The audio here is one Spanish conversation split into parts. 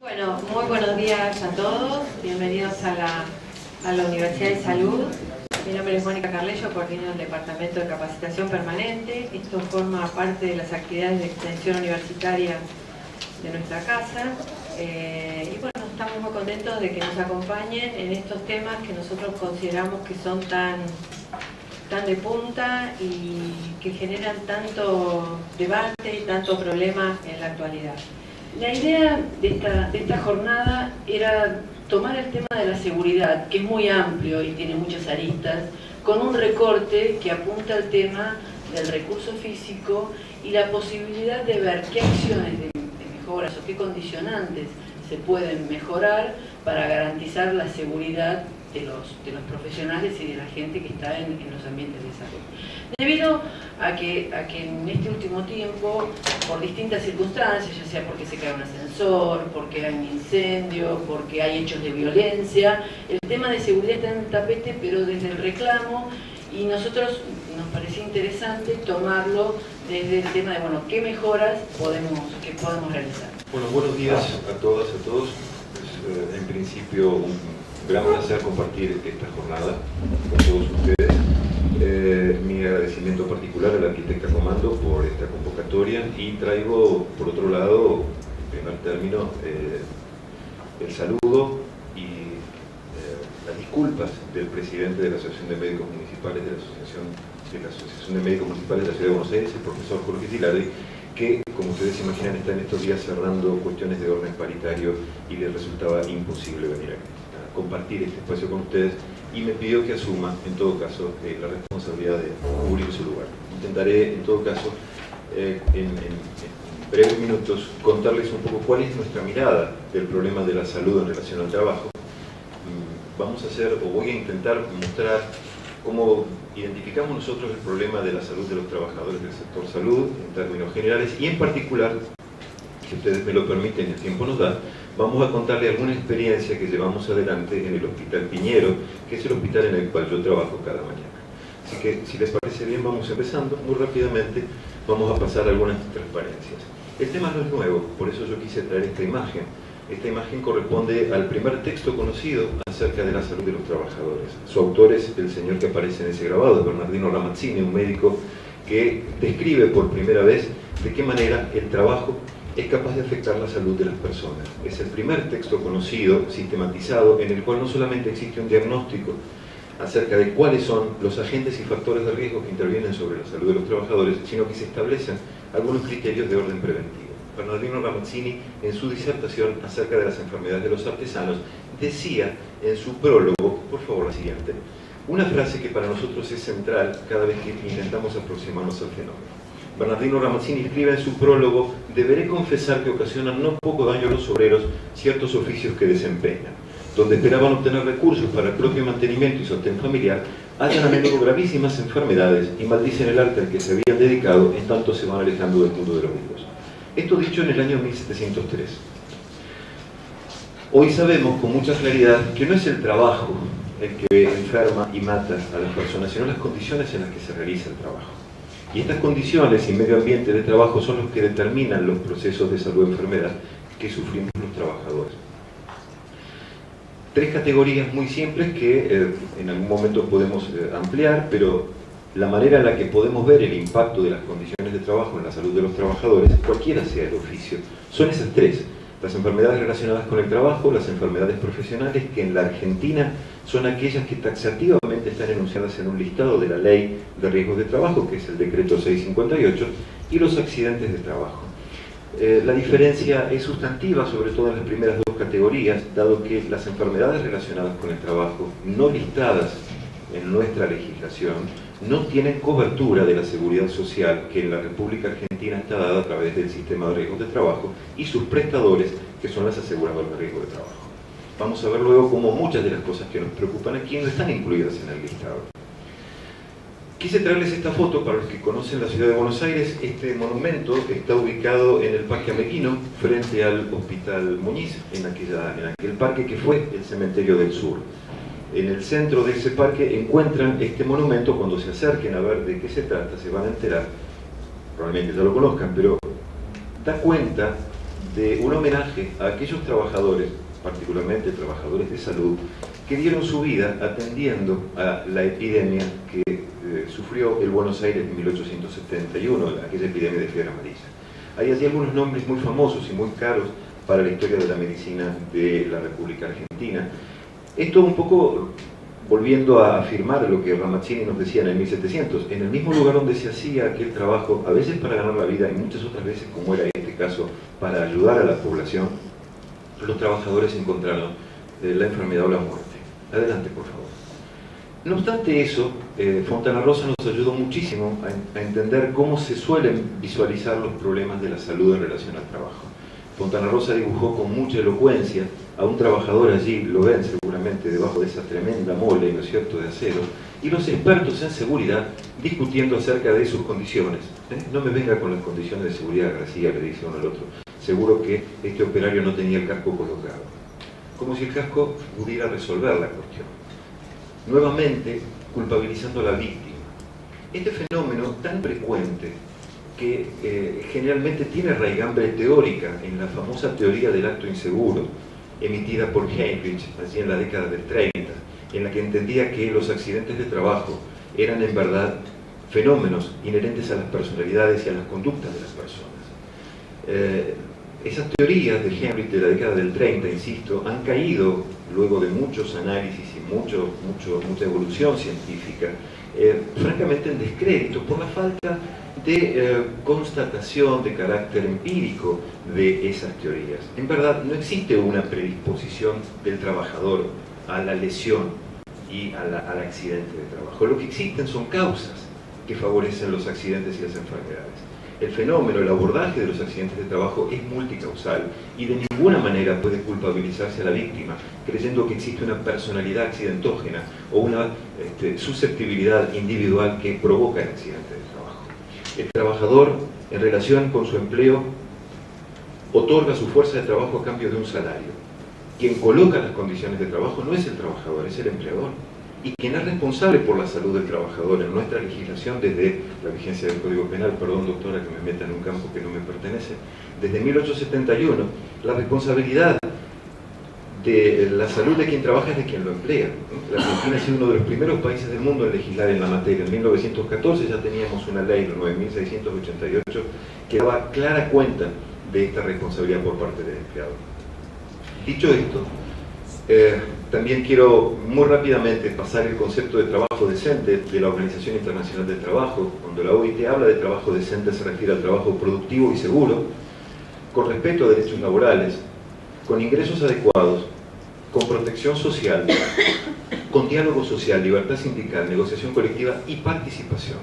Bueno, muy buenos días a todos, bienvenidos a la Universidad de Salud. Mi nombre es Mónica Carlello, coordino el Departamento de Capacitación Permanente. Esto forma parte de las actividades de extensión universitaria de nuestra casa. Y bueno, estamos muy contentos de que nos acompañen en estos temas que nosotros consideramos que son tan de punta y que generan tanto debate y tanto problema en la actualidad. La idea de esta jornada era tomar el tema de la seguridad, que es muy amplio y tiene muchas aristas, con un recorte que apunta al tema del recurso físico y la posibilidad de ver qué acciones de mejoras o qué condicionantes se pueden mejorar para garantizar la seguridad de los profesionales y de la gente que está en los ambientes de salud. Debido a que en este último tiempo, por distintas circunstancias, ya sea porque se cae un ascensor, porque hay un incendio, porque hay hechos de violencia, el tema de seguridad está en el tapete, pero desde el reclamo, y nosotros nos parecía interesante tomarlo desde el tema de, bueno, qué mejoras podemos realizar. Bueno, buenos días a todas, a todos. Es, en principio, un gran placer compartir esta jornada con todos ustedes. Mi agradecimiento particular a la arquitecta Comando por esta convocatoria, y traigo, por otro lado, en primer término, el saludo y las disculpas del presidente de la Asociación de Médicos Municipales de la Asociación de Médicos Municipales de la Ciudad de Buenos Aires, el profesor Jorge Gilardi, que, como ustedes se imaginan, está en estos días cerrando cuestiones de orden paritario y le resultaba imposible venir a compartir este espacio con ustedes, y me pidió que asuma, en todo caso, la responsabilidad de cubrir su lugar. Intentaré, en todo caso, en breves minutos, contarles un poco cuál es nuestra mirada del problema de la salud en relación al trabajo. Vamos a hacer, o voy a intentar mostrar cómo identificamos nosotros el problema de la salud de los trabajadores del sector salud en términos generales, y en particular, si ustedes me lo permiten y el tiempo nos da, vamos a contarle alguna experiencia que llevamos adelante en el Hospital Piñero, que es el hospital en el cual yo trabajo cada mañana. Así que, si les parece bien, vamos empezando muy rápidamente. Vamos a pasar algunas transparencias. El tema no es nuevo, por eso yo quise traer esta imagen. Esta imagen corresponde al primer texto conocido acerca de la salud de los trabajadores. Su autor es el señor que aparece en ese grabado, es Bernardino Ramazzini, un médico que describe por primera vez de qué manera el trabajo es capaz de afectar la salud de las personas. Es el primer texto conocido, sistematizado, en el cual no solamente existe un diagnóstico acerca de cuáles son los agentes y factores de riesgo que intervienen sobre la salud de los trabajadores, sino que se establecen algunos criterios de orden preventivo. Bernardino Ramazzini, en su disertación acerca de las enfermedades de los artesanos, decía en su prólogo, por favor la siguiente, una frase que para nosotros es central cada vez que intentamos aproximarnos al fenómeno. Bernardino Ramazzini escribe en su prólogo: deberé confesar que ocasionan no poco daño a los obreros ciertos oficios que desempeñan, donde esperaban obtener recursos para el propio mantenimiento y sostén familiar, hallan a menudo gravísimas enfermedades y maldicen el arte al que se habían dedicado, en tanto se van alejando del mundo de los vivos. Esto dicho en el año 1703. Hoy sabemos con mucha claridad que no es el trabajo el que enferma y mata a las personas, sino las condiciones en las que se realiza el trabajo. Y estas condiciones y medio ambiente de trabajo son los que determinan los procesos de salud y enfermedad que sufrimos los trabajadores. Tres categorías muy simples que en algún momento podemos ampliar, pero la manera en la que podemos ver el impacto de las condiciones de trabajo en la salud de los trabajadores, cualquiera sea el oficio, son esas tres: las enfermedades relacionadas con el trabajo, las enfermedades profesionales, que en la Argentina son aquellas que taxativamente están enunciadas en un listado de la Ley de Riesgos de Trabajo, que es el Decreto 658, y los accidentes de trabajo. La diferencia es sustantiva, sobre todo en las primeras dos categorías, dado que las enfermedades relacionadas con el trabajo, no listadas en nuestra legislación, no tienen cobertura de la seguridad social que en la República Argentina está dada a través del sistema de riesgos de trabajo y sus prestadores, que son las aseguradoras de riesgo de trabajo. Vamos a ver luego cómo muchas de las cosas que nos preocupan aquí no están incluidas en el listado. Quise traerles esta foto para los que conocen la ciudad de Buenos Aires. Este monumento está ubicado en el Parque Ameghino, frente al Hospital Muñiz, en aquel parque que fue el Cementerio del Sur. En el centro de ese parque encuentran este monumento. Cuando se acerquen a ver de qué se trata, se van a enterar, probablemente ya lo conozcan, pero da cuenta de un homenaje a aquellos trabajadores, particularmente trabajadores de salud, que dieron su vida atendiendo a la epidemia que sufrió el Buenos Aires en 1871, aquella epidemia de fiebre amarilla. Hay allí algunos nombres muy famosos y muy caros para la historia de la medicina de la República Argentina. Esto un poco volviendo a afirmar lo que Ramazzini nos decía en el 1700, en el mismo lugar donde se hacía aquel trabajo, a veces para ganar la vida y muchas otras veces, como era este caso, para ayudar a la población, los trabajadores encontraron la enfermedad o la muerte. Adelante, por favor. No obstante eso, Fontana Rosa nos ayudó muchísimo a entender cómo se suelen visualizar los problemas de la salud en relación al trabajo. Fontana Rosa dibujó con mucha elocuencia a un trabajador allí, lo ven seguramente debajo de esa tremenda mole, ¿no es cierto?, de acero, y los expertos en seguridad discutiendo acerca de sus condiciones. No me venga con las condiciones de seguridad, García, le dice uno al otro. Seguro que este operario no tenía el casco colocado. Como si el casco pudiera resolver la cuestión. Nuevamente, culpabilizando a la víctima. Este fenómeno tan frecuente que generalmente tiene raigambre teórica en la famosa teoría del acto inseguro, emitida por Heinrich allí en la década del 30, en la que entendía que los accidentes de trabajo eran en verdad fenómenos inherentes a las personalidades y a las conductas de las personas. Esas teorías de Heinrich de la década del 30, insisto, han caído luego de muchos análisis y mucha evolución científica, francamente en descrédito por la falta de constatación de carácter empírico de esas teorías. En verdad, no existe una predisposición del trabajador a la lesión y al accidente de trabajo. Lo que existen son causas que favorecen los accidentes y las enfermedades. El fenómeno, el abordaje de los accidentes de trabajo es multicausal y de ninguna manera puede culpabilizarse a la víctima creyendo que existe una personalidad accidentógena o una susceptibilidad individual que provoca el accidente de trabajo. El trabajador, en relación con su empleo, otorga su fuerza de trabajo a cambio de un salario. Quien coloca las condiciones de trabajo no es el trabajador, es el empleador. Y quien es responsable por la salud del trabajador en nuestra legislación desde la vigencia del Código Penal, perdón doctora que me meta en un campo que no me pertenece, desde 1871, la responsabilidad de la salud de quien trabaja es de quien lo emplea. La Argentina ha sido uno de los primeros países del mundo en legislar en la materia. En 1914 ya teníamos una ley, la 9688, que daba clara cuenta de esta responsabilidad por parte del empleado. Dicho esto, también quiero muy rápidamente pasar el concepto de trabajo decente de la Organización Internacional del Trabajo. Cuando la OIT habla de trabajo decente se refiere al trabajo productivo y seguro, con respeto a derechos laborales, con ingresos adecuados, con protección social, con diálogo social, libertad sindical, negociación colectiva y participación.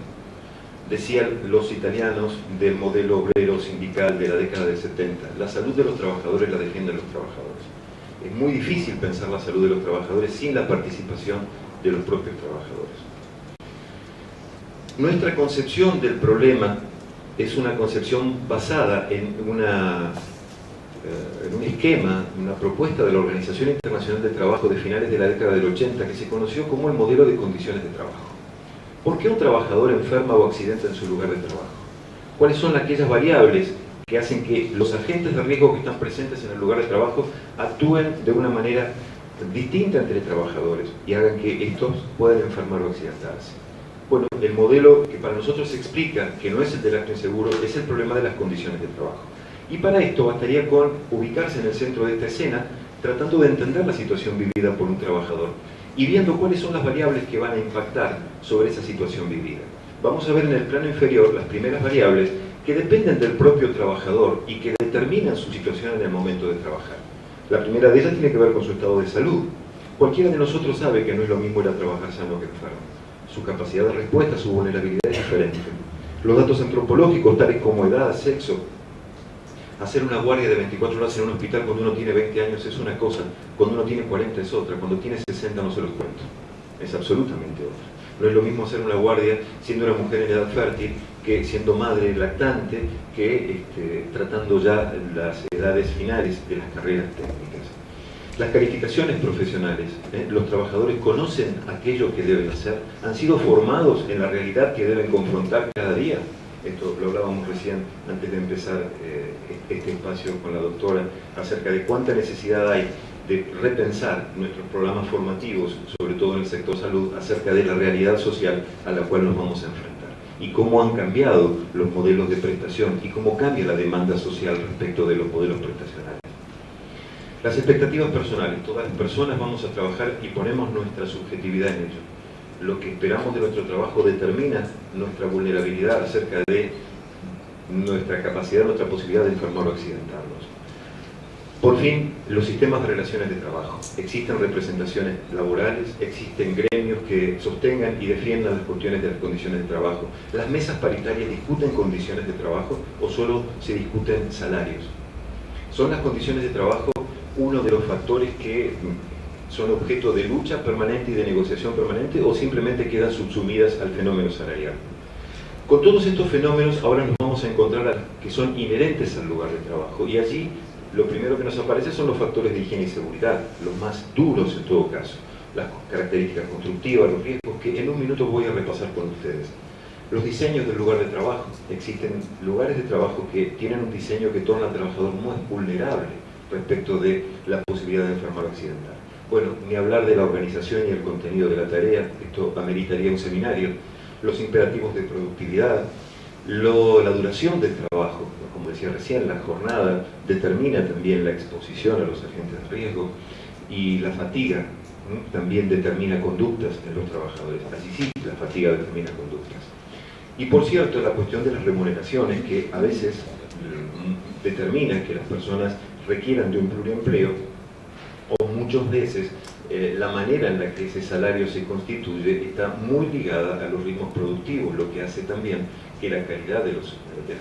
Decían los italianos del modelo obrero sindical de la década del 70, la salud de los trabajadores la defienden los trabajadores. Es muy difícil pensar la salud de los trabajadores sin la participación de los propios trabajadores. Nuestra concepción del problema es una concepción basada en un esquema, una propuesta de la Organización Internacional del Trabajo de finales de la década del 80 que se conoció como el modelo de condiciones de trabajo. ¿Por qué un trabajador enferma o accidenta en su lugar de trabajo? ¿Cuáles son aquellas variables que hacen que los agentes de riesgo que están presentes en el lugar de trabajo actúen de una manera distinta entre trabajadores y hagan que estos puedan enfermar o accidentarse? Bueno, el modelo que para nosotros se explica, que no es el del acto inseguro, es el problema de las condiciones de trabajo. Y para esto bastaría con ubicarse en el centro de esta escena, tratando de entender la situación vivida por un trabajador y viendo cuáles son las variables que van a impactar sobre esa situación vivida. Vamos a ver en el plano inferior las primeras variables que dependen del propio trabajador y que determinan su situación en el momento de trabajar. La primera de ellas tiene que ver con su estado de salud. Cualquiera de nosotros sabe que no es lo mismo ir a trabajar sano que enfermo. Su capacidad de respuesta, su vulnerabilidad es diferente. Los datos antropológicos, tales como edad, sexo, hacer una guardia de 24 horas en un hospital cuando uno tiene 20 años es una cosa, cuando uno tiene 40 es otra, cuando tiene 60 no se los cuento. Es absolutamente otra. No es lo mismo hacer una guardia siendo una mujer en edad fértil que siendo madre lactante, que tratando ya las edades finales de las carreras técnicas. Las calificaciones profesionales, los trabajadores conocen aquello que deben hacer, han sido formados en la realidad que deben confrontar cada día. Esto lo hablábamos recién antes de empezar este espacio con la doctora, acerca de cuánta necesidad hay de repensar nuestros programas formativos, sobre todo en el sector salud, acerca de la realidad social a la cual nos vamos a enfrentar y cómo han cambiado los modelos de prestación y cómo cambia la demanda social respecto de los modelos prestacionales. Las expectativas personales. Todas las personas vamos a trabajar y ponemos nuestra subjetividad en ello. Lo que esperamos de nuestro trabajo determina nuestra vulnerabilidad acerca de nuestra capacidad, nuestra posibilidad de enfermar o accidentarnos. Por fin, los sistemas de relaciones de trabajo. Existen representaciones laborales, existen gremios que sostengan y defiendan las cuestiones de las condiciones de trabajo. ¿Las mesas paritarias discuten condiciones de trabajo o solo se discuten salarios? ¿Son las condiciones de trabajo uno de los factores que son objeto de lucha permanente y de negociación permanente o simplemente quedan subsumidas al fenómeno salarial? Con todos estos fenómenos ahora nos vamos a encontrar que son inherentes al lugar de trabajo y allí lo primero que nos aparece son los factores de higiene y seguridad, los más duros en todo caso, las características constructivas, los riesgos que en un minuto voy a repasar con ustedes. Los diseños del lugar de trabajo. Existen lugares de trabajo que tienen un diseño que torna al trabajador muy vulnerable respecto de la posibilidad de enfermar o accidentar. Bueno, ni hablar de la organización y el contenido de la tarea, esto ameritaría un seminario, los imperativos de productividad, la duración del trabajo, como decía recién, la jornada determina también la exposición a los agentes de riesgo y la fatiga también determina conductas en los trabajadores. Así sí, la fatiga determina conductas. Y por cierto, la cuestión de las remuneraciones, que a veces determina que las personas requieran de un pluriempleo, o muchas veces la manera en la que ese salario se constituye está muy ligada a los ritmos productivos, lo que hace también que la calidad de las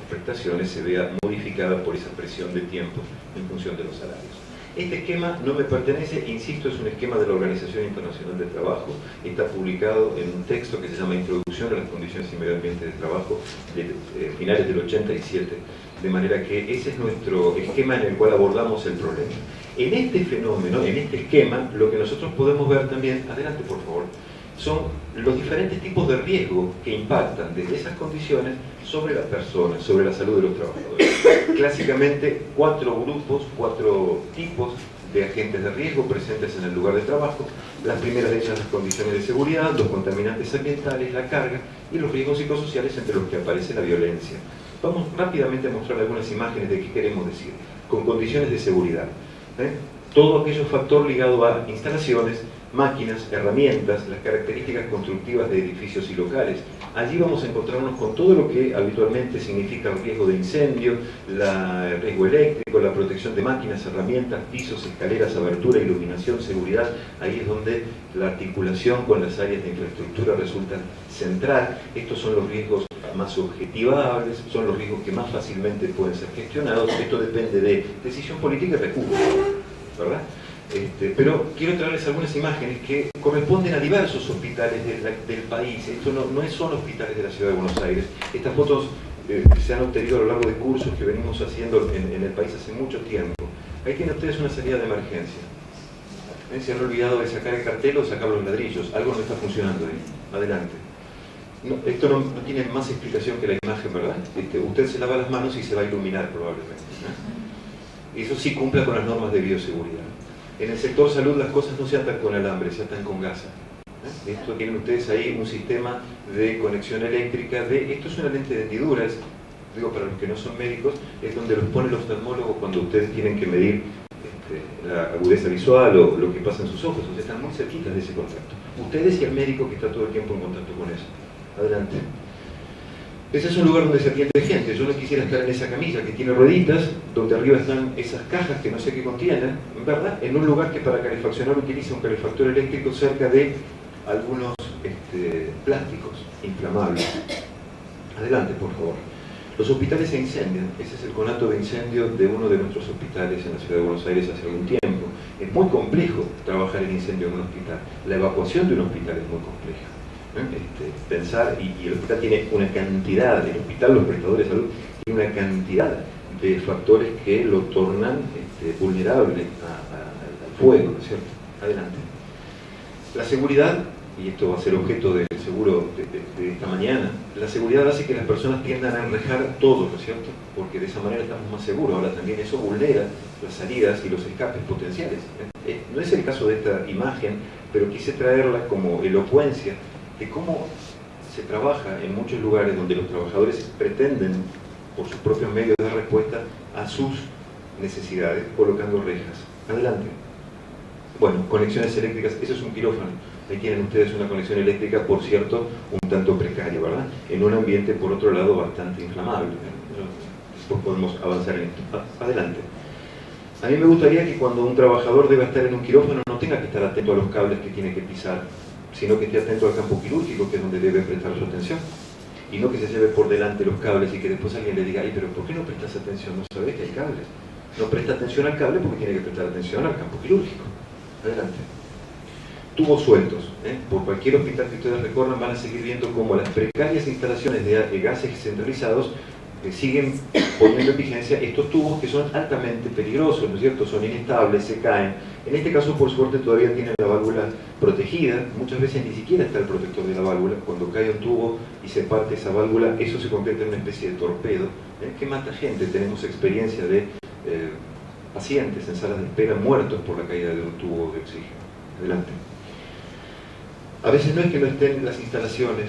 prestaciones se vea modificada por esa presión de tiempo en función de los salarios. Este esquema no me pertenece, insisto, es un esquema de la Organización Internacional del Trabajo, está publicado en un texto que se llama Introducción a las Condiciones y Medio Ambiente de Trabajo, de finales del 87, de manera que ese es nuestro esquema en el cual abordamos el problema. En este fenómeno, en este esquema, lo que nosotros podemos ver también, adelante por favor, son los diferentes tipos de riesgo que impactan desde esas condiciones sobre las personas, sobre la salud de los trabajadores. Clásicamente, 4 grupos, 4 tipos de agentes de riesgo presentes en el lugar de trabajo. Las primeras de ellas, las condiciones de seguridad, los contaminantes ambientales, la carga y los riesgos psicosociales, entre los que aparece la violencia. Vamos rápidamente a mostrar algunas imágenes de qué queremos decir. Con condiciones de seguridad. Todo aquello factor ligado a instalaciones, máquinas, herramientas, las características constructivas de edificios y locales. Allí vamos a encontrarnos con todo lo que habitualmente significa el riesgo de incendio, el riesgo eléctrico, la protección de máquinas, herramientas, pisos, escaleras, abertura, iluminación, seguridad. Ahí es donde la articulación con las áreas de infraestructura resulta central. Estos son los riesgos más objetivables, son los riesgos que más fácilmente pueden ser gestionados. Esto depende de decisión política y recursos, ¿verdad? Pero quiero traerles algunas imágenes que corresponden a diversos hospitales del país. Esto no son hospitales de la Ciudad de Buenos Aires. Estas fotos se han obtenido a lo largo de cursos que venimos haciendo en el país hace mucho tiempo. Ahí tienen ustedes una salida de emergencia. Se han olvidado de sacar el cartel o sacar los ladrillos. Algo no está funcionando ahí. Adelante. No, esto no tiene más explicación que la imagen, ¿verdad? Usted se lava las manos y se va a iluminar probablemente. Eso sí cumple con las normas de bioseguridad. En el sector salud las cosas no se atan con alambre, se atan con gasa. Esto tienen ustedes ahí un sistema de conexión eléctrica. Esto es una lente de hendidura, digo para los que no son médicos, es donde los pone el oftalmólogo cuando ustedes tienen que medir la agudeza visual o lo que pasa en sus ojos. O sea, están muy cerquitas de ese contacto. Ustedes y el médico que está todo el tiempo en contacto con eso. Adelante. Ese es un lugar donde se atiende gente. Yo no quisiera estar en esa camilla que tiene rueditas, donde arriba están esas cajas que no sé qué contienen, ¿verdad? En un lugar que para calefaccionar utiliza un calefactor eléctrico cerca de algunos plásticos inflamables. Adelante, por favor. Los hospitales se incendian. Ese es el conato de incendio de uno de nuestros hospitales en la Ciudad de Buenos Aires hace algún tiempo. Es muy complejo trabajar en incendio en un hospital. La evacuación de un hospital es muy compleja. Pensar, y el hospital tiene una cantidad, el hospital, los prestadores de salud, tiene una cantidad de factores que lo tornan vulnerable al fuego, ¿no es cierto? Adelante. La seguridad y esto va a ser objeto del seguro de esta mañana, la seguridad hace que las personas tiendan a enrejar todo, ¿no es cierto? Porque de esa manera estamos más seguros. Ahora también eso vulnera las salidas y los escapes potenciales. No es el caso de esta imagen, pero quise traerla como elocuencia de cómo se trabaja en muchos lugares donde los trabajadores pretenden, por sus propios medios de respuesta a sus necesidades, colocando rejas. Adelante. Bueno, conexiones eléctricas, eso es un quirófano. Ahí tienen ustedes una conexión eléctrica, por cierto, un tanto precaria, ¿verdad? En un ambiente, por otro lado, bastante inflamable. Después podemos avanzar en esto. Adelante. A mí me gustaría que cuando un trabajador deba estar en un quirófano no tenga que estar atento a los cables que tiene que pisar, sino que esté atento al campo quirúrgico, que es donde debe prestar su atención. Y no que se lleve por delante los cables y que después alguien le diga, ay, pero ¿por qué no prestas atención? ¿No sabes que hay cables? No presta atención al cable porque tiene que prestar atención al campo quirúrgico. Adelante. Tubos sueltos. Por cualquier hospital que ustedes recorran van a seguir viendo cómo las precarias instalaciones de gases centralizados siguen poniendo en vigencia estos tubos que son altamente peligrosos, ¿no es cierto? Son inestables, se caen. En este caso, por suerte, todavía tienen la válvula protegida. Muchas veces ni siquiera está el protector de la válvula. Cuando cae un tubo y se parte esa válvula, eso se convierte en una especie de torpedo que mata gente. Tenemos experiencia de pacientes en salas de espera muertos por la caída de un tubo de oxígeno. Adelante. A veces no es que no estén las instalaciones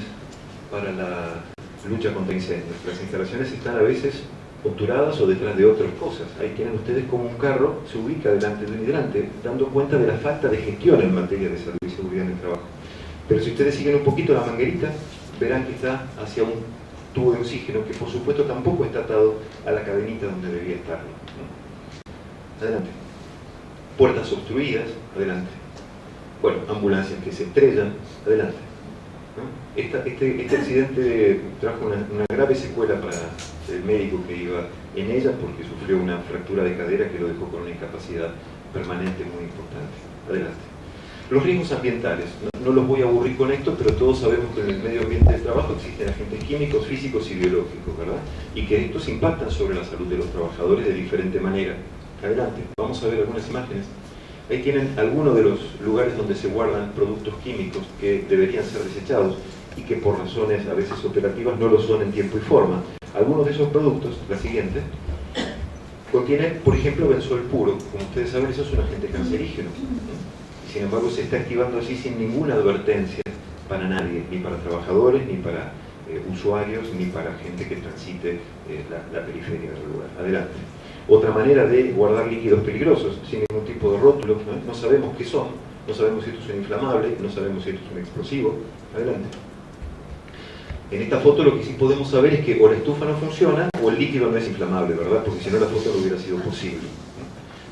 para la lucha contra incendios. Las instalaciones están a veces obturadas o detrás de otras cosas. Ahí tienen ustedes como un carro se ubica delante de un hidrante, dando cuenta de la falta de gestión en materia de salud y seguridad en el trabajo. Pero si ustedes siguen un poquito la manguerita, verán que está hacia un tubo de oxígeno que por supuesto tampoco está atado a la cadenita donde debía estarlo. Adelante. Puertas obstruidas, adelante. Bueno, ambulancias que se estrellan, adelante. Este accidente trajo una grave secuela para el médico que iba en ella porque sufrió una fractura de cadera que lo dejó con una incapacidad permanente muy importante. Adelante. Los riesgos ambientales, no los voy a aburrir con esto, pero todos sabemos que en el medio ambiente de trabajo existen agentes químicos, físicos y biológicos, ¿verdad? Y que estos impactan sobre la salud de los trabajadores de diferente manera. Adelante, vamos a ver algunas imágenes. Ahí tienen algunos de los lugares donde se guardan productos químicos que deberían ser desechados y que por razones a veces operativas no lo son en tiempo y forma. Algunos de esos productos, la siguiente, contienen, por ejemplo, benzol puro. Como ustedes saben, eso es un agente cancerígeno. Sin embargo, se está activando así sin ninguna advertencia para nadie, ni para trabajadores, ni para usuarios, ni para gente que transite la periferia del lugar. Adelante. Otra manera de guardar líquidos peligrosos, sin ningún tipo de rótulo, no sabemos qué son, no sabemos si esto es un inflamable, no sabemos si esto es un explosivo. Adelante. En esta foto lo que sí podemos saber es que o la estufa no funciona o el líquido no es inflamable, ¿verdad? Porque si no la foto no hubiera sido posible.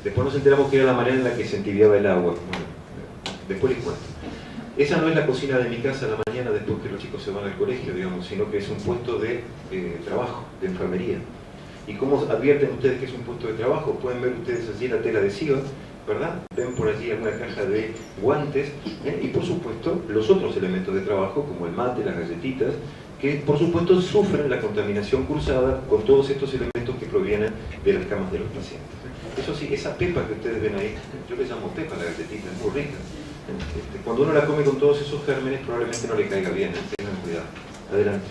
Después nos enteramos que era la manera en la que se entibiaba el agua. Bueno, después les cuento. Esa no es la cocina de mi casa a la mañana después que los chicos se van al colegio, digamos, sino que es un puesto de trabajo, de enfermería. ¿Y cómo advierten ustedes que es un puesto de trabajo? Pueden ver ustedes allí la tela adhesiva, ¿verdad? Ven por allí alguna caja de guantes y por supuesto los otros elementos de trabajo como el mate, las galletitas, que por supuesto sufren la contaminación cruzada con todos estos elementos que provienen de las camas de los pacientes. Eso sí, esa pepa que ustedes ven ahí, yo le llamo pepa a la galletita, es muy rica. Cuando uno la come con todos esos gérmenes probablemente no le caiga bien, tengan cuidado. Adelante.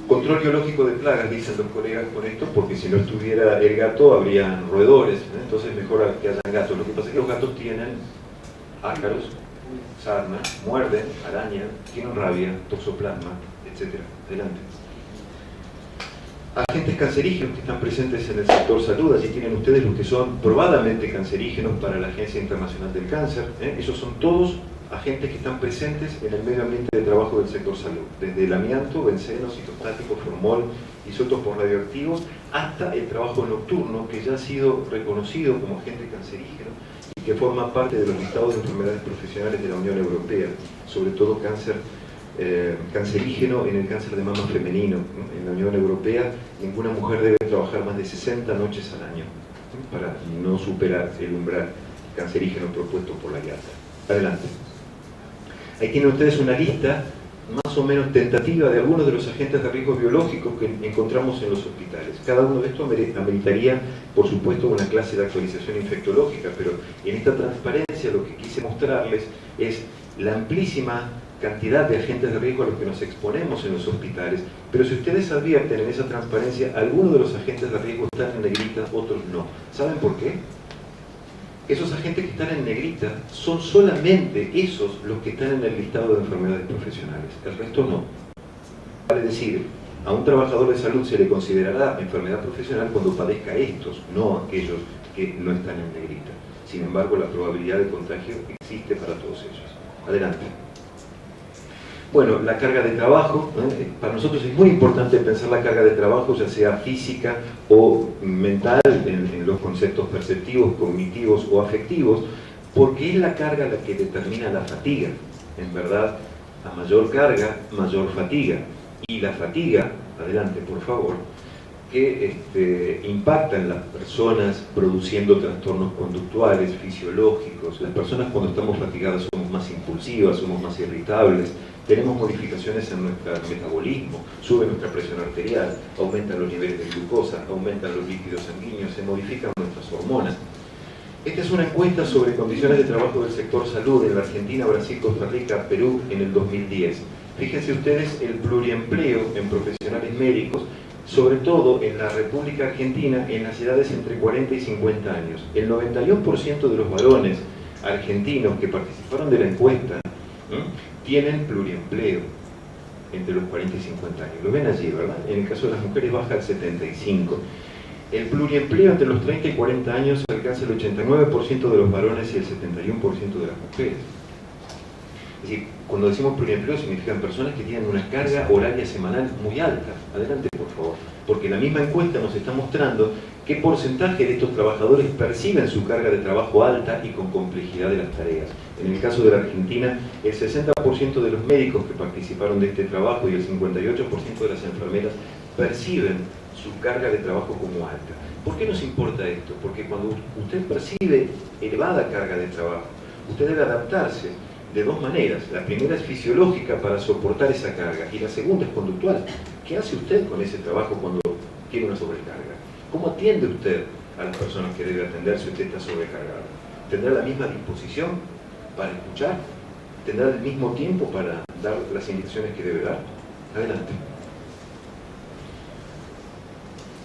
Control biológico de plagas, dicen los colegas con esto, porque si no estuviera el gato habrían roedores, entonces mejor que hayan gatos. Lo que pasa es que los gatos tienen ácaros, sarna, muerden, arañan, tienen rabia, toxoplasma, etc. Adelante. Agentes cancerígenos que están presentes en el sector salud, allí tienen ustedes los que son probadamente cancerígenos para la Agencia Internacional del Cáncer. Esos son todos agentes que están presentes en el medio ambiente de trabajo del sector salud, desde el amianto, benceno, citostático, formol, isótopos por radioactivos, hasta el trabajo nocturno, que ya ha sido reconocido como agente cancerígeno y que forma parte de los listados de enfermedades profesionales de la Unión Europea, sobre todo cáncer cancerígeno en el cáncer de mama femenino. En la Unión Europea ninguna mujer debe trabajar más de 60 noches al año para no superar el umbral cancerígeno propuesto por la IATA. Adelante. Ahí tienen ustedes una lista más o menos tentativa de algunos de los agentes de riesgo biológicos que encontramos en los hospitales. Cada uno de estos ameritaría, por supuesto, una clase de actualización infectológica, pero en esta transparencia lo que quise mostrarles es la amplísima cantidad de agentes de riesgo a los que nos exponemos en los hospitales, pero si ustedes advierten en esa transparencia, algunos de los agentes de riesgo están en negrita, otros no. ¿Saben por qué? Esos agentes que están en negrita son solamente esos los que están en el listado de enfermedades profesionales, el resto no. Vale decir, a un trabajador de salud se le considerará enfermedad profesional cuando padezca estos, no aquellos que no están en negrita. Sin embargo, la probabilidad de contagio existe para todos ellos. Adelante. Bueno, la carga de trabajo, para nosotros es muy importante pensar la carga de trabajo, ya sea física o mental, en los conceptos perceptivos, cognitivos o afectivos, porque es la carga la que determina la fatiga. En verdad, a mayor carga, mayor fatiga. Y la fatiga, adelante por favor, que impacta en las personas produciendo trastornos conductuales, fisiológicos. Las personas cuando estamos fatigadas somos más impulsivas, somos más irritables, tenemos modificaciones en nuestro metabolismo, sube nuestra presión arterial, aumentan los niveles de glucosa, aumentan los líquidos sanguíneos, se modifican nuestras hormonas. Esta es una encuesta sobre condiciones de trabajo del sector salud en la Argentina, Brasil, Costa Rica, Perú en el 2010. Fíjense ustedes el pluriempleo en profesionales médicos, sobre todo en la República Argentina, en las edades entre 40 y 50 años. El 91% de los varones argentinos que participaron de la encuesta tienen pluriempleo entre los 40 y 50 años. Lo ven allí, ¿verdad? En el caso de las mujeres baja al 75%. El pluriempleo entre los 30 y 40 años alcanza el 89% de los varones y el 71% de las mujeres. Es decir, cuando decimos pluriempleo significan personas que tienen una carga horaria semanal muy alta. Adelante, por favor. Porque la misma encuesta nos está mostrando qué porcentaje de estos trabajadores perciben su carga de trabajo alta y con complejidad de las tareas. En el caso de la Argentina, el 60% de los médicos que participaron de este trabajo y el 58% de las enfermeras perciben su carga de trabajo como alta. ¿Por qué nos importa esto? Porque cuando usted percibe elevada carga de trabajo, usted debe adaptarse de dos maneras. La primera es fisiológica para soportar esa carga y la segunda es conductual. ¿Qué hace usted con ese trabajo cuando tiene una sobrecarga? ¿Cómo atiende usted a las personas que debe atender si usted está sobrecargado? ¿Tendrá la misma disposición para escuchar? ¿Tendrá el mismo tiempo para dar las indicaciones que debe dar? Adelante.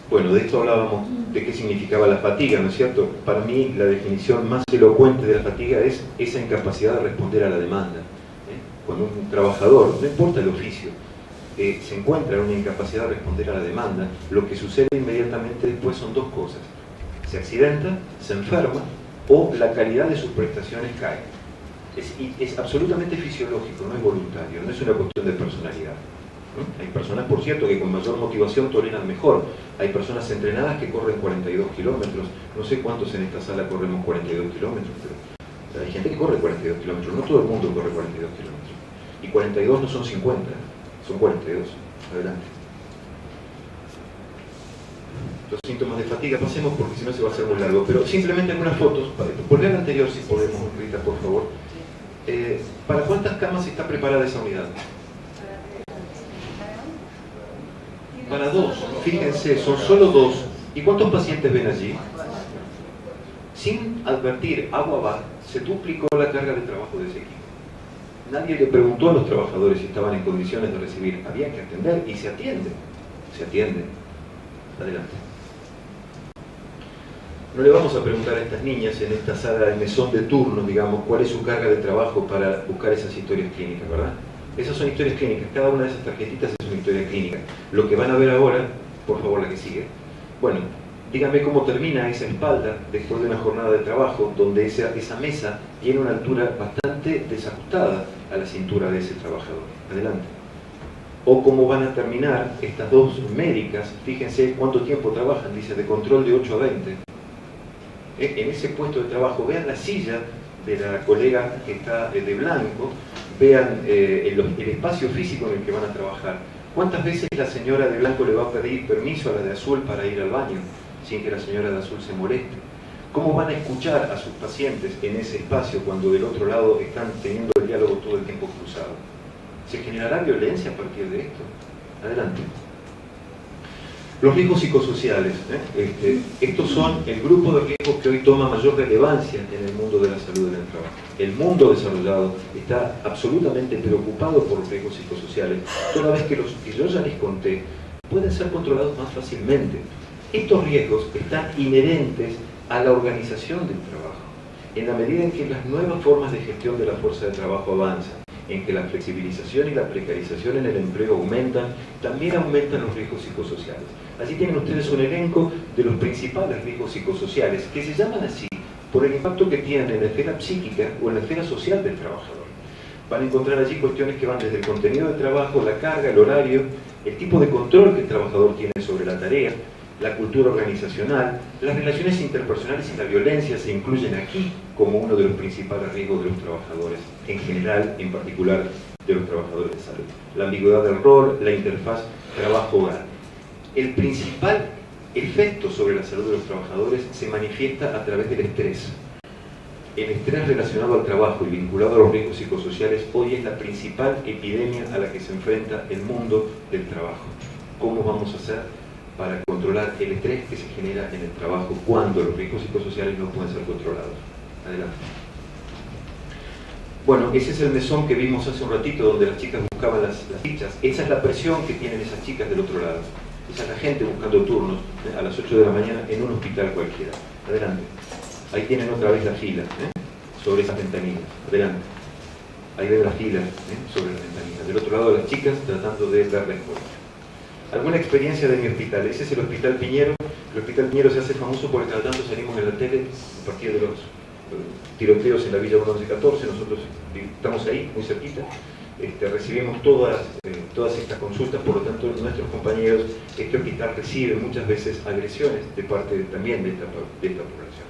Bueno, de esto hablábamos, de qué significaba la fatiga, ¿no es cierto? Para mí la definición más elocuente de la fatiga es esa incapacidad de responder a la demanda. Cuando un trabajador, no importa el oficio, se encuentra en una incapacidad de responder a la demanda, lo que sucede inmediatamente después son dos cosas. Se accidenta, se enferma o la calidad de sus prestaciones cae. Es absolutamente fisiológico, no es voluntario, no es una cuestión de personalidad. Hay personas, por cierto, que con mayor motivación toleran mejor. Hay personas entrenadas que corren 42 kilómetros. No sé cuántos en esta sala corremos 42 kilómetros, pero hay gente que corre 42 kilómetros. No todo el mundo corre 42 kilómetros. Y 42 no son 50, son 42. Adelante. Los síntomas de fatiga, pasemos porque si no se va a hacer muy largo. Pero simplemente algunas fotos. Volver al anterior si podemos, Rita, por favor. ¿Para cuántas camas está preparada esa unidad? Para dos, fíjense, son solo dos. ¿Y cuántos pacientes ven allí? Sin advertir, agua va, se duplicó la carga de trabajo de ese equipo. Nadie le preguntó a los trabajadores si estaban en condiciones de recibir. Había que atender y se atiende. Se atiende. Adelante. No le vamos a preguntar a estas niñas en esta sala de mesón de turnos, digamos, cuál es su carga de trabajo para buscar esas historias clínicas, ¿verdad? Esas son historias clínicas, cada una de esas tarjetitas es una historia clínica. Lo que van a ver ahora, por favor la que sigue, bueno, díganme cómo termina esa espalda después de una jornada de trabajo donde esa mesa tiene una altura bastante desajustada a la cintura de ese trabajador. Adelante. O cómo van a terminar estas dos médicas, fíjense cuánto tiempo trabajan, dice de control de 8 a 20. En ese puesto de trabajo, vean la silla de la colega que está de blanco, vean el espacio físico en el que van a trabajar. ¿Cuántas veces la señora de blanco le va a pedir permiso a la de azul para ir al baño sin que la señora de azul se moleste? ¿Cómo van a escuchar a sus pacientes en ese espacio cuando del otro lado están teniendo el diálogo todo el tiempo cruzado? ¿Se generará violencia a partir de esto? Adelante. Los riesgos psicosociales. Estos son el grupo de riesgos que hoy toma mayor relevancia en el mundo de la salud en el trabajo. El mundo desarrollado está absolutamente preocupado por los riesgos psicosociales, toda vez que los que yo ya les conté pueden ser controlados más fácilmente. Estos riesgos están inherentes a la organización del trabajo. En la medida en que las nuevas formas de gestión de la fuerza de trabajo avanzan, en que la flexibilización y la precarización en el empleo aumentan, también aumentan los riesgos psicosociales. Allí tienen ustedes un elenco de los principales riesgos psicosociales, que se llaman así por el impacto que tienen en la esfera psíquica o en la esfera social del trabajador. Van a encontrar allí cuestiones que van desde el contenido del trabajo, la carga, el horario, el tipo de control que el trabajador tiene sobre la tarea, la cultura organizacional, las relaciones interpersonales y la violencia se incluyen aquí como uno de los principales riesgos de los trabajadores, en general, en particular de los trabajadores de salud. La ambigüedad del rol, la interfaz trabajo-hogar. El principal efecto sobre la salud de los trabajadores se manifiesta a través del estrés. El estrés relacionado al trabajo y vinculado a los riesgos psicosociales hoy es la principal epidemia a la que se enfrenta el mundo del trabajo. ¿Cómo vamos a hacer para controlar el estrés que se genera en el trabajo cuando los riesgos psicosociales no pueden ser controlados? Adelante. Bueno, ese es el mesón que vimos hace un ratito donde las chicas buscaban las fichas. Esa es la presión que tienen esas chicas del otro lado. Esa es la gente buscando turnos a las 8 de la mañana en un hospital cualquiera. Adelante. Ahí tienen otra vez la fila sobre esas ventanillas. Adelante. Ahí ven la fila sobre las ventanillas. Del otro lado las chicas tratando de dar respuesta. ¿Alguna experiencia de mi hospital? Ese es el Hospital Piñero. El Hospital Piñero se hace famoso porque cada tanto salimos en la tele a partir de los tiroteos en la Villa 1114. Nosotros estamos ahí, muy cerquita. Recibimos todas estas consultas, por lo tanto nuestros compañeros, este hospital recibe muchas veces agresiones de parte también de esta población.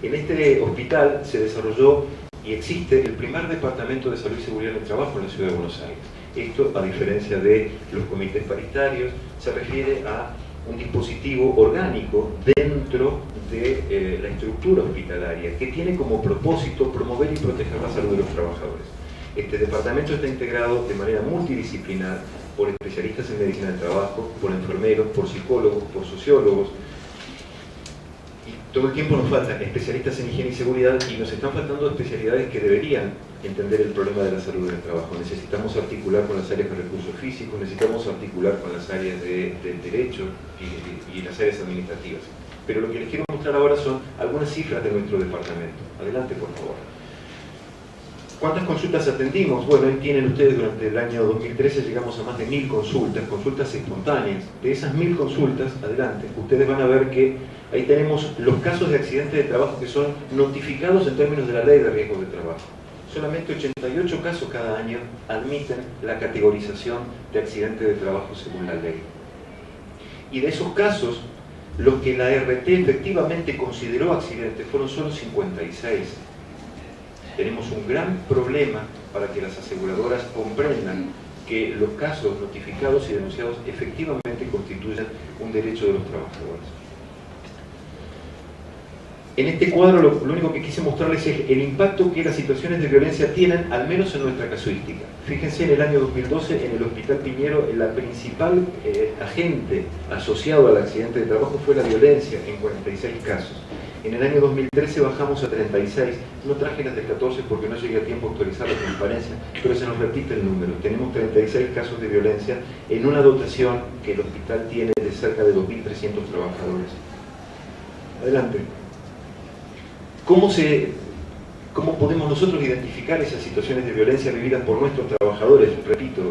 En este hospital se desarrolló y existe el primer departamento de salud y seguridad en el trabajo en la ciudad de Buenos Aires. Esto, a diferencia de los comités paritarios, se refiere a un dispositivo orgánico dentro de la estructura hospitalaria que tiene como propósito promover y proteger la salud de los trabajadores. Este departamento está integrado de manera multidisciplinar por especialistas en medicina del trabajo, por enfermeros, por psicólogos, por sociólogos. Y todo el tiempo nos faltan especialistas en higiene y seguridad y nos están faltando especialidades que deberían entender el problema de la salud en el trabajo. Necesitamos articular con las áreas de recursos físicos, necesitamos articular con las áreas del derecho y las áreas administrativas. Pero lo que les quiero mostrar ahora son algunas cifras de nuestro departamento. Adelante, por favor. ¿Cuántas consultas atendimos? Bueno, ahí tienen ustedes, durante el año 2013 llegamos a más de 1000 consultas espontáneas. De esas 1000 consultas, adelante, ustedes van a ver que ahí tenemos los casos de accidentes de trabajo que son notificados en términos de la Ley de Riesgos de Trabajo. Solamente 88 casos cada año admiten la categorización de accidente de trabajo según la ley. Y de esos casos, los que la RT efectivamente consideró accidentes fueron solo 56. Tenemos un gran problema para que las aseguradoras comprendan que los casos notificados y denunciados efectivamente constituyen un derecho de los trabajadores. En este cuadro lo único que quise mostrarles es el impacto que las situaciones de violencia tienen, al menos en nuestra casuística. Fíjense, en el año 2012, en el Hospital Piñero, la principal agente asociado al accidente de trabajo fue la violencia, en 46 casos. En el año 2013 bajamos a 36, no traje las de 14 porque no llegué a tiempo a actualizar la transparencia, pero se nos repite el número. Tenemos 36 casos de violencia en una dotación que el hospital tiene de cerca de 2.300 trabajadores. Adelante. ¿Cómo podemos nosotros identificar esas situaciones de violencia vividas por nuestros trabajadores? Repito,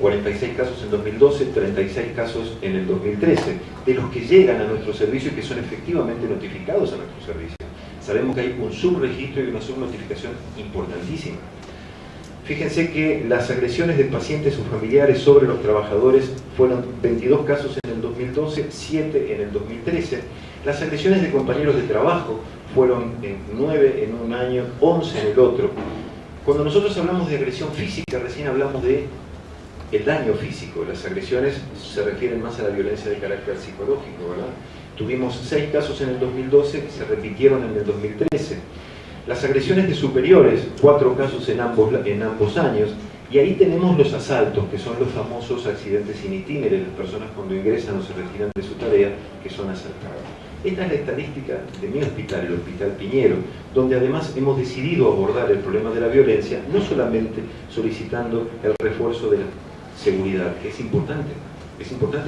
46 casos en 2012, 36 casos en el 2013, de los que llegan a nuestro servicio y que son efectivamente notificados a nuestro servicio. Sabemos que hay un subregistro y una subnotificación importantísima. Fíjense que las agresiones de pacientes o familiares sobre los trabajadores fueron 22 casos en el 2012, 7 en el 2013. Las agresiones de compañeros de trabajo fueron 9 en un año, 11 en el otro. Cuando nosotros hablamos de agresión física, recién hablamos de el daño físico. Las agresiones se refieren más a la violencia de carácter psicológico, ¿verdad? Tuvimos 6 casos en el 2012, se repitieron en el 2013. Las agresiones de superiores, 4 casos en ambos años, Y ahí tenemos los asaltos, que son los famosos accidentes in itinere, las personas cuando ingresan o se retiran de su tarea, que son asaltadas. Esta es la estadística de mi hospital, el Hospital Piñero, donde además hemos decidido abordar el problema de la violencia, no solamente solicitando el refuerzo de la seguridad, que es importante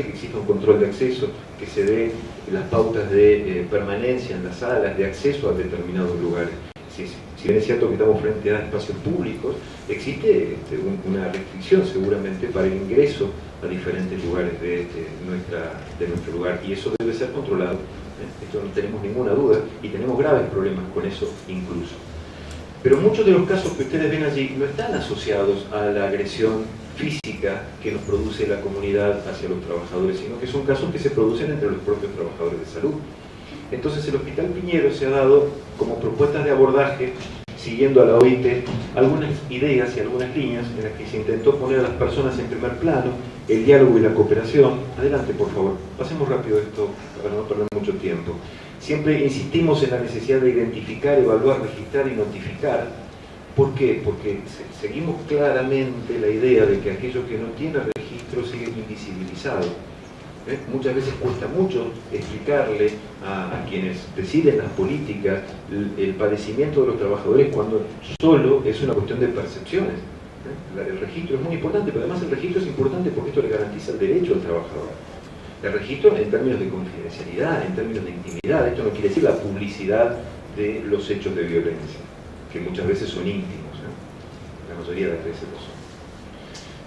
que exista un control de acceso, que se dé las pautas de permanencia en las salas, de acceso a determinados lugares. Si bien es cierto que estamos frente a espacios públicos, existe una restricción seguramente para el ingreso a diferentes lugares de nuestro lugar, y eso debe ser controlado. Esto no tenemos ninguna duda, y tenemos graves problemas con eso incluso. Pero muchos de los casos que ustedes ven allí no están asociados a la agresión física que nos produce la comunidad hacia los trabajadores, sino que son casos que se producen entre los propios trabajadores de salud. Entonces el Hospital Piñero se ha dado como propuestas de abordaje, siguiendo a la OIT, algunas ideas y algunas líneas en las que se intentó poner a las personas en primer plano, el diálogo y la cooperación. Adelante, por favor, pasemos rápido esto para no perder mucho tiempo. Siempre insistimos en la necesidad de identificar, evaluar, registrar y notificar. ¿Por qué? Porque seguimos claramente la idea de que aquello que no tiene registro sigue invisibilizado. Muchas veces cuesta mucho explicarle a quienes deciden las políticas el padecimiento de los trabajadores cuando solo es una cuestión de percepciones. El registro es muy importante, pero además el registro es importante porque esto le garantiza el derecho al trabajador. El registro en términos de confidencialidad, en términos de intimidad. Esto no quiere decir la publicidad de los hechos de violencia, que muchas veces son íntimos, la mayoría de las veces lo son.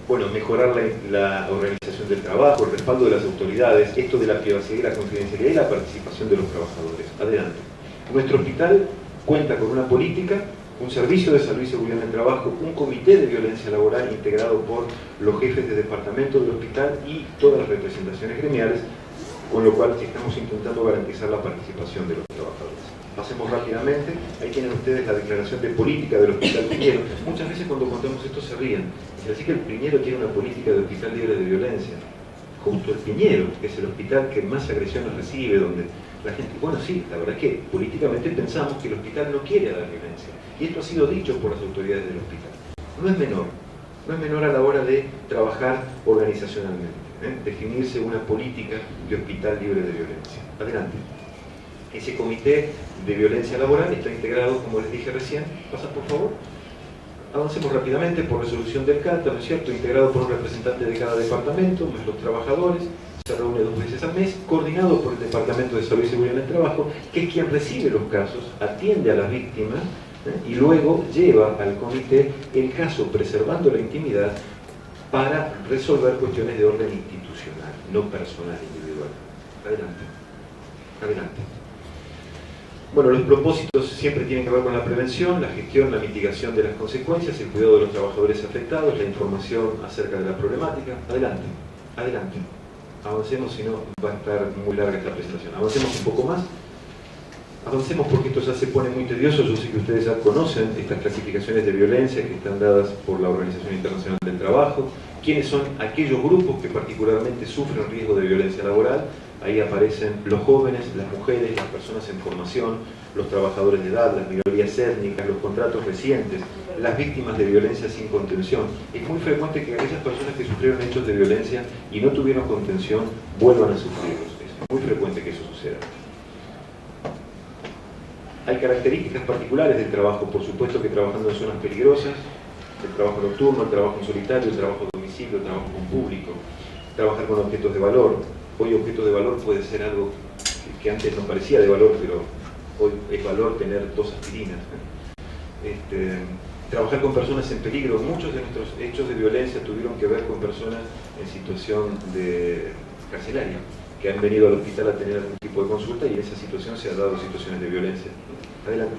Bueno, mejorar la organización del trabajo, el respaldo de las autoridades, esto de la privacidad y la confidencialidad y la participación de los trabajadores. Adelante. Nuestro hospital cuenta con una política, un servicio de salud y seguridad en el trabajo, un comité de violencia laboral integrado por los jefes de departamento del hospital y todas las representaciones gremiales, con lo cual estamos intentando garantizar la participación de los trabajadores. Pasemos rápidamente, ahí tienen ustedes la declaración de política del Hospital Piñero. Muchas veces cuando contamos esto se ríen. Así que el Piñero tiene una política de hospital libre de violencia. Justo el Piñero, que es el hospital que más agresiones recibe, donde la gente... Bueno, sí, la verdad es que políticamente pensamos que el hospital no quiere dar violencia. Y esto ha sido dicho por las autoridades del hospital. No es menor a la hora de trabajar organizacionalmente, definirse una política de hospital libre de violencia. Adelante. Ese comité de violencia laboral está integrado, como les dije recién, pasa por favor. Avancemos rápidamente por resolución del CATA, ¿no es cierto? Integrado por un representante de cada departamento, más los trabajadores, se reúne 2 veces al mes, coordinado por el Departamento de Salud y Seguridad en el Trabajo, que es quien recibe los casos, atiende a las víctimas y luego lleva al comité el caso preservando la intimidad para resolver cuestiones de orden institucional, no personal, individual. Adelante. Adelante. Bueno, los propósitos siempre tienen que ver con la prevención, la gestión, la mitigación de las consecuencias, el cuidado de los trabajadores afectados, la información acerca de la problemática. Adelante, adelante. Avancemos, si no va a estar muy larga esta presentación. Avancemos un poco más. Avancemos porque esto ya se pone muy tedioso. Yo sé que ustedes ya conocen estas clasificaciones de violencia que están dadas por la Organización Internacional del Trabajo. ¿Quiénes son aquellos grupos que particularmente sufren riesgo de violencia laboral? Ahí aparecen los jóvenes, las mujeres, las personas en formación, los trabajadores de edad, las minorías étnicas, los contratos recientes, las víctimas de violencia sin contención. Es muy frecuente que aquellas personas que sufrieron hechos de violencia y no tuvieron contención vuelvan a sufrirlos. Es muy frecuente que eso suceda. Hay características particulares del trabajo, por supuesto que trabajando en zonas peligrosas, el trabajo nocturno, el trabajo en solitario, el trabajo a domicilio, el trabajo con público, trabajar con objetos de valor. Hoy objeto de valor puede ser algo que antes no parecía de valor, pero hoy es valor tener 2 aspirinas. Trabajar con personas en peligro. Muchos de nuestros hechos de violencia tuvieron que ver con personas en situación de carcelaria, que han venido al hospital a tener algún tipo de consulta y en esa situación se han dado situaciones de violencia. Adelante.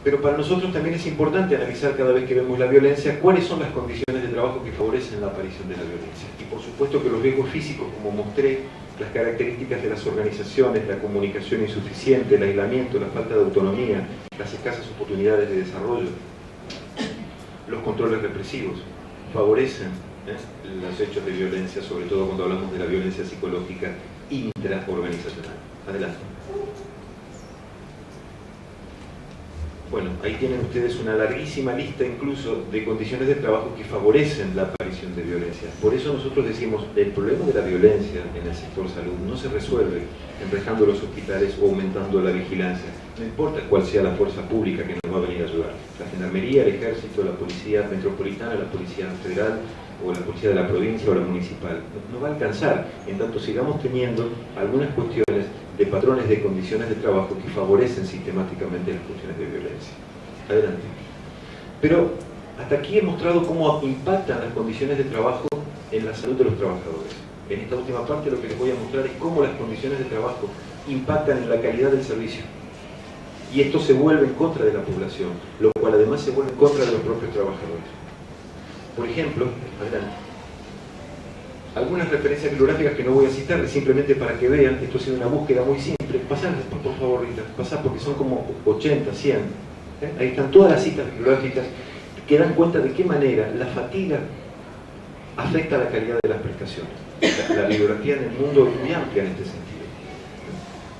Pero para nosotros también es importante analizar cada vez que vemos la violencia cuáles son las condiciones de trabajo que favorecen la aparición de la violencia. Y por supuesto que los riesgos físicos, como mostré, las características de las organizaciones, la comunicación insuficiente, el aislamiento, la falta de autonomía, las escasas oportunidades de desarrollo, los controles represivos, favorecen los hechos de violencia, sobre todo cuando hablamos de la violencia psicológica intraorganizacional. Adelante. Bueno, ahí tienen ustedes una larguísima lista incluso de condiciones de trabajo que favorecen la aparición de violencia. Por eso nosotros decimos, el problema de la violencia en el sector salud no se resuelve enrejando los hospitales o aumentando la vigilancia. No importa cuál sea la fuerza pública que nos va a venir a ayudar. La Gendarmería, el Ejército, la Policía Metropolitana, la Policía Federal o la Policía de la Provincia o la Municipal. No va a alcanzar, en tanto sigamos teniendo algunas cuestiones de patrones de condiciones de trabajo que favorecen sistemáticamente las cuestiones de violencia. Adelante. Pero hasta aquí he mostrado cómo impactan las condiciones de trabajo en la salud de los trabajadores. En esta última parte lo que les voy a mostrar es cómo las condiciones de trabajo impactan en la calidad del servicio. Y esto se vuelve en contra de la población, lo cual además se vuelve en contra de los propios trabajadores. Por ejemplo, adelante. Algunas referencias bibliográficas que no voy a citar, simplemente para que vean, esto ha sido una búsqueda muy simple. Pasad, por favor, Rita, pasad porque son como 80, 100. Ahí están todas las citas bibliográficas que dan cuenta de qué manera la fatiga afecta la calidad de las prestaciones. La bibliografía en el mundo es muy amplia en este sentido.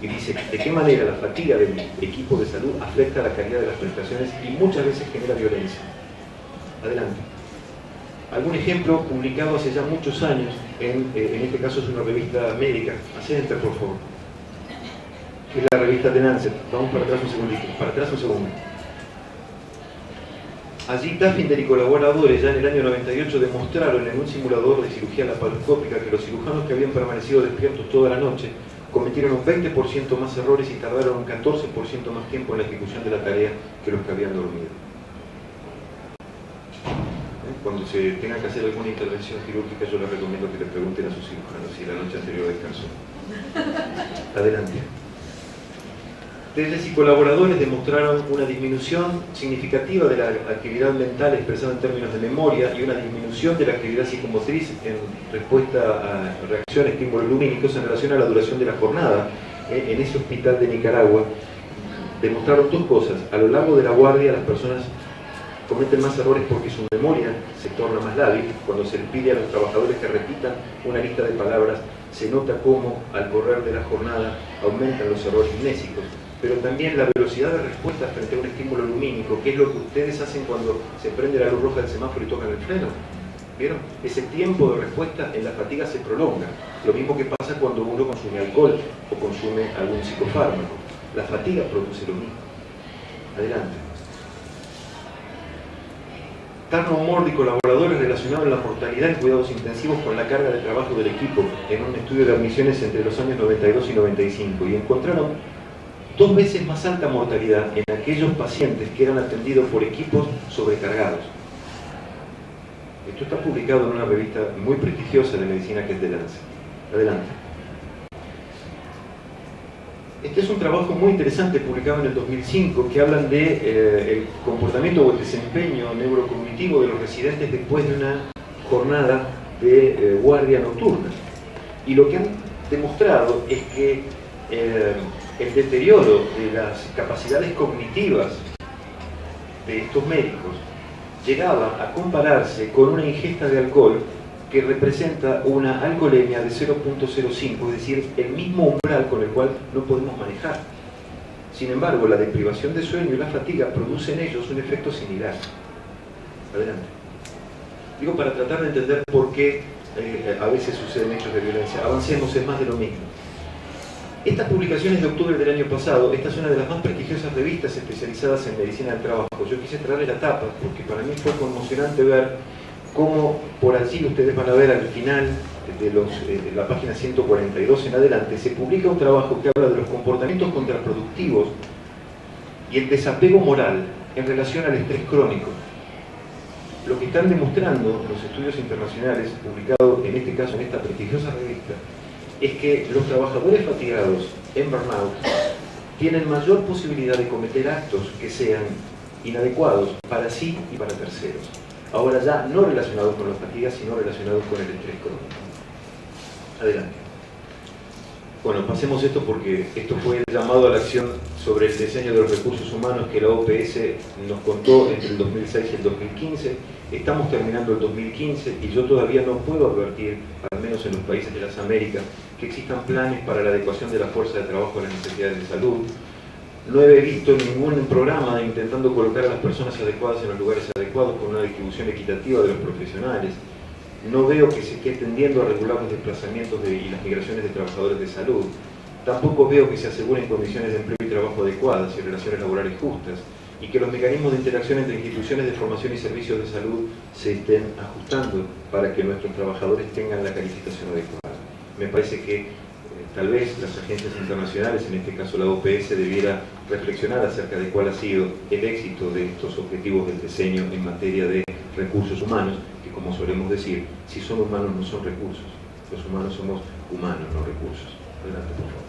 Y dice de qué manera la fatiga del equipo de salud afecta la calidad de las prestaciones y muchas veces genera violencia. Adelante. Algún ejemplo publicado hace ya muchos años, en este caso es una revista médica. Hacé enter, por favor. Que es la revista The Lancet. Vamos para atrás un segundito. Para atrás un segundo. Allí Taffinder y colaboradores ya en el año 98 demostraron en un simulador de cirugía laparoscópica que los cirujanos que habían permanecido despiertos toda la noche cometieron un 20% más errores y tardaron un 14% más tiempo en la ejecución de la tarea que los que habían dormido. Cuando se tenga que hacer alguna intervención quirúrgica, yo les recomiendo que le pregunten a sus cirujanos si la noche anterior descansó. Adelante. Telles y colaboradores demostraron una disminución significativa de la actividad mental expresada en términos de memoria y una disminución de la actividad psicomotriz en respuesta a reacciones estímulo-lumínicos en relación a la duración de la jornada. En ese hospital de Nicaragua demostraron dos cosas. A lo largo de la guardia las personas cometen más errores porque su memoria se torna más lábil. Cuando se les pide a los trabajadores que repitan una lista de palabras, se nota cómo al correr de la jornada aumentan los errores mnésicos. Pero también la velocidad de respuesta frente a un estímulo lumínico, que es lo que ustedes hacen cuando se prende la luz roja del semáforo y tocan el freno. ¿Vieron? Ese tiempo de respuesta en la fatiga se prolonga. Lo mismo que pasa cuando uno consume alcohol o consume algún psicofármaco. La fatiga produce lo mismo. Adelante. Tarno Mord y colaboradores relacionaron la mortalidad en cuidados intensivos con la carga de trabajo del equipo en un estudio de admisiones entre los años 92 y 95 y encontraron 2 veces más alta mortalidad en aquellos pacientes que eran atendidos por equipos sobrecargados. Esto está publicado en una revista muy prestigiosa de medicina que es The Lancet. Adelante. Este es un trabajo muy interesante publicado en el 2005 que hablan de el comportamiento o el desempeño neurocognitivo de los residentes después de una jornada de guardia nocturna. Y lo que han demostrado es que el deterioro de las capacidades cognitivas de estos médicos llegaba a compararse con una ingesta de alcohol que representa una alcoholemia de 0.05, es decir, el mismo umbral con el cual no podemos manejar. Sin embargo, la deprivación de sueño y la fatiga producen en ellos un efecto similar. Adelante. Digo, para tratar de entender por qué a veces suceden hechos de violencia. Avancemos, es más de lo mismo. Estas publicaciones de octubre del año pasado, esta es una de las más prestigiosas revistas especializadas en medicina del trabajo. Yo quise traerle la tapa porque para mí fue conmocionante ver cómo por allí ustedes van a ver al final de la página 142 en adelante, se publica un trabajo que habla de los comportamientos contraproductivos y el desapego moral en relación al estrés crónico. Lo que están demostrando los estudios internacionales, publicados en este caso en esta prestigiosa revista, es que los trabajadores fatigados en burnout tienen mayor posibilidad de cometer actos que sean inadecuados para sí y para terceros. Ahora ya no relacionados con la fatiga, sino relacionados con el estrés crónico. Adelante. Bueno, pasemos esto porque esto fue el llamado a la acción sobre el diseño de los recursos humanos que la OPS nos contó entre el 2006 y el 2015. Estamos terminando el 2015 y yo todavía no puedo advertir, al menos en los países de las Américas, que existan planes para la adecuación de la fuerza de trabajo a las necesidades de salud. No he visto ningún programa intentando colocar a las personas adecuadas en los lugares adecuados con una distribución equitativa de los profesionales. No veo que se esté tendiendo a regular los desplazamientos y las migraciones de trabajadores de salud. Tampoco veo que se aseguren condiciones de empleo y trabajo adecuadas y relaciones laborales justas, y que los mecanismos de interacción entre instituciones de formación y servicios de salud se estén ajustando para que nuestros trabajadores tengan la calificación adecuada. Me parece que tal vez las agencias internacionales, en este caso la OPS, debiera reflexionar acerca de cuál ha sido el éxito de estos objetivos del diseño en materia de recursos humanos, que, como solemos decir, si son humanos no son recursos. Los humanos somos humanos, no recursos. Adelante, por favor.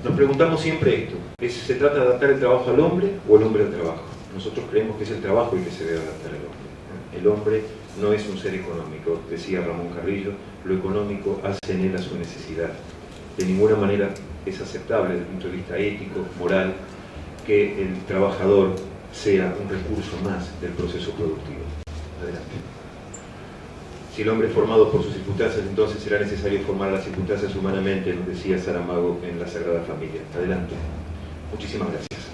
Nos preguntamos siempre esto: ¿se trata de adaptar el trabajo al hombre o el hombre al trabajo? Nosotros creemos que es el trabajo el que se debe adaptar al hombre. El hombre no es un ser económico, decía Ramón Carrillo, lo económico hace en él a su necesidad. De ninguna manera es aceptable desde el punto de vista ético, moral, que el trabajador sea un recurso más del proceso productivo. Adelante. Si el hombre es formado por sus circunstancias, entonces será necesario formar a las circunstancias humanamente, nos decía Saramago en La Sagrada Familia. Adelante. Muchísimas gracias.